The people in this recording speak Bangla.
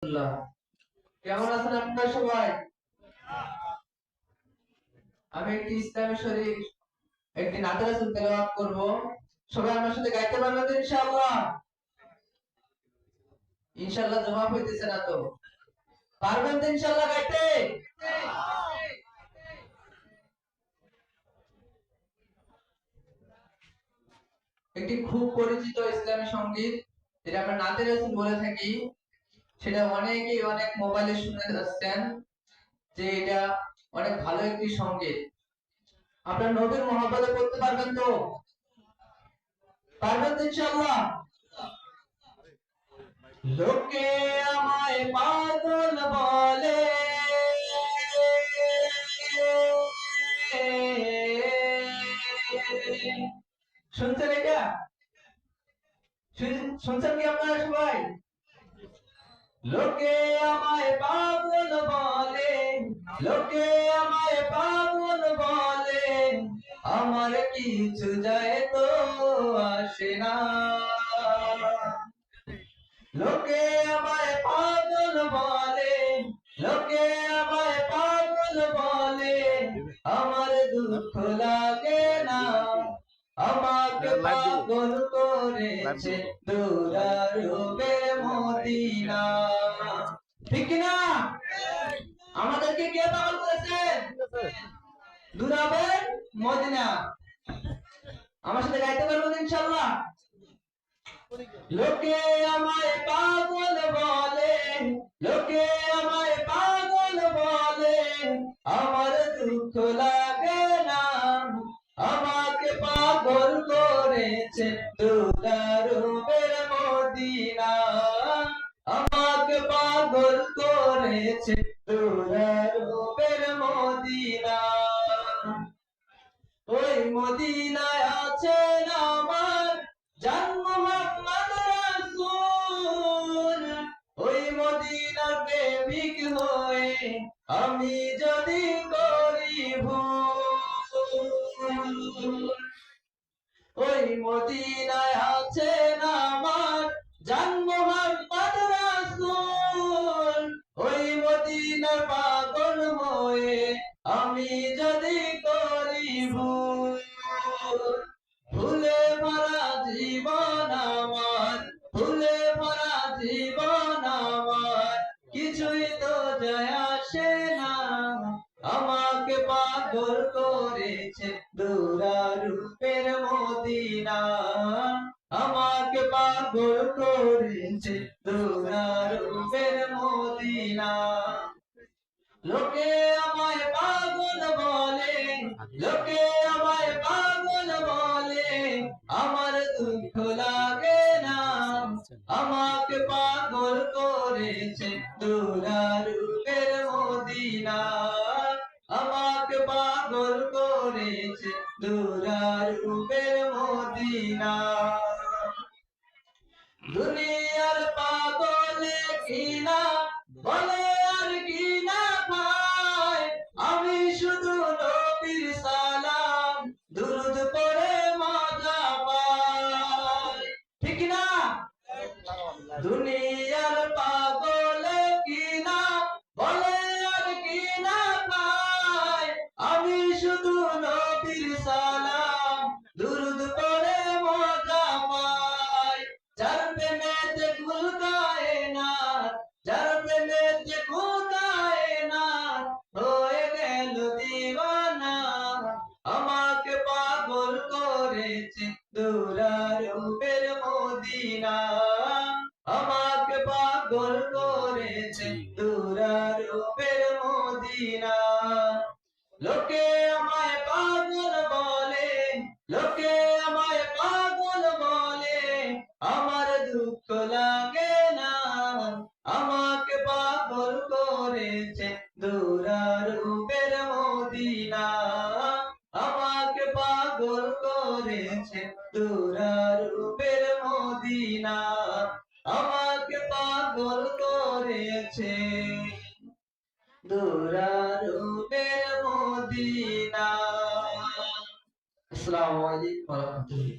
রাহমাতুল্লাহ। কেমন আছেন আপনারা সবাই? আমি একটি ইসলামী শরীফ একটি নাতে রাসূল তেলাওয়াত করব। সবাই আমার সাথে গাইতে পারবেন তো ইনশাআল্লাহ? ইনশাআল্লাহ জবাব হইতেছে না তো। পারবেন তো ইনশাআল্লাহ গাইতে? একটি খুব পরিচিত ইসলামী সঙ্গীত যেটা আমরা নাতে রাসূল বলে থাকি, সেটা অনেকেই অনেক মোবাইলে শুনে যাচ্ছেন যে এটা অনেক ভালো একটি সঙ্গীত। আপনারা নবীর মহব্বতে পড়তে পারবেন তো? পারবেন তো ইনশাআল্লাহ? লোকে আমায় পাগল বলে, শুনছেন এটা? শুনছেন কি আপনারা সবাই? লোকে আমায় পাগল বলে, লোকে আমায় পাগল বলে, আমার কিছু যায় তো আসে না। লোকে আমায় পাগল বলে, লোকে আমায় পাগল বলে, আমার দুঃখ লাগে না। আমাকে পাগল করেছে দুরারোবের মদিনা। ঠিক না? আমাদেরকে কে পাগল করেছে? দুরারোবের মদিনা। আমার সাথে গাইতে পারবেন ইনশাআল্লাহ? লোকে আমায় পাগল বলে, লোকে আমায় পাগল বলে, আমার দুঃখ লাগে না। আমাকে পাগল করেছে দুরারোবের মদিনা। আমাকে পাগল করেছে দুরারোবের মদিনা। ওই মদিনায় আছেন আমার জান মুহাম্মদ রাসূল। ওই মদিনার প্রেমিক হয়ে আমি যদি করি ভুল, ওই মদিনায় আছেন আমার জান মুহাম্মদ রাসূল। ওই মদিনার পাগল হয়ে আমি যদি করি ভুল, ভুলে ভরা জীবন আমার, ভুলে ভরা জীবন আমার, কিছুই তো যায় আসে না। আমাকে পাগল করেছে দুরারোবের মদিনা। আমাকে পাগল করেছে দুরারোবের মদিনা। লোকে আমায় পাগল বলে, লোকে আমায় পাগল বলে, আমার দুঃখ লাগে না। আমাকে পাগল করেছে দুরারোবের মদিনা। আমাকে পাগল করেছে দুরারোবের মদিনা। দুনিয়ার পাগলে কিনা বলে আর কিনা খায়, আমি শুধু নবীর সালাম দুরুদ পড়ে মজা পাই। ঠিক না? দুনিয়ার পাগলে কিনা বলে আর কিনা খায়, আমি শুধু নবীর সালাম দুরুদ পড়ে মজা পাই। যার প্রেমেতে কুল কায়নাত, যার প্রেমেতে কুল কায়নাত হয়ে গেল দিওয়ানা। আমাকে পাগল করেছে দুরারোবের মদিনা। আমাকে পাগল করেছে দুরারোবের মদিনা।